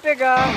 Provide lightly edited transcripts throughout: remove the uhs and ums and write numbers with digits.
Ortega.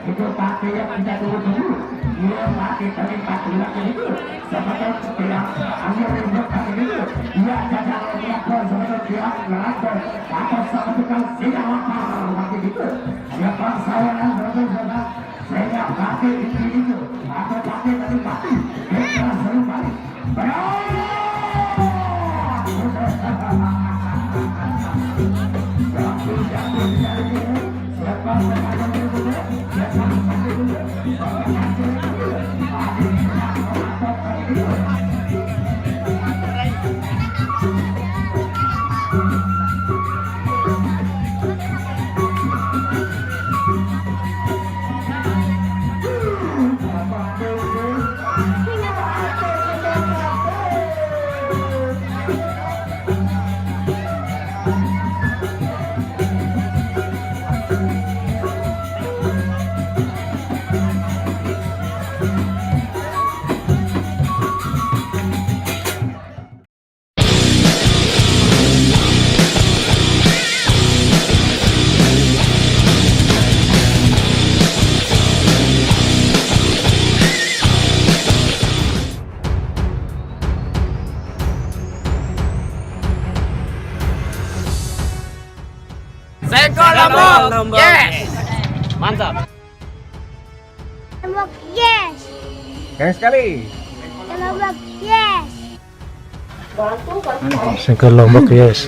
Itu pakai yang kita dulu dia pakai tadi pakai itu sebetulnya yang hanya untuk pakai itu dia jaga orang sebetulnya dia merasa atau sebetulnya tidak apa pakai itu dia persawaran sebetulnya saya pakai itu atau pakai tadi pakai kita selalu balik Seko Lombok. Yes. Mantap. Lombok, yes. Keren sekali. Lombok, yes. Seko Lombok, yes.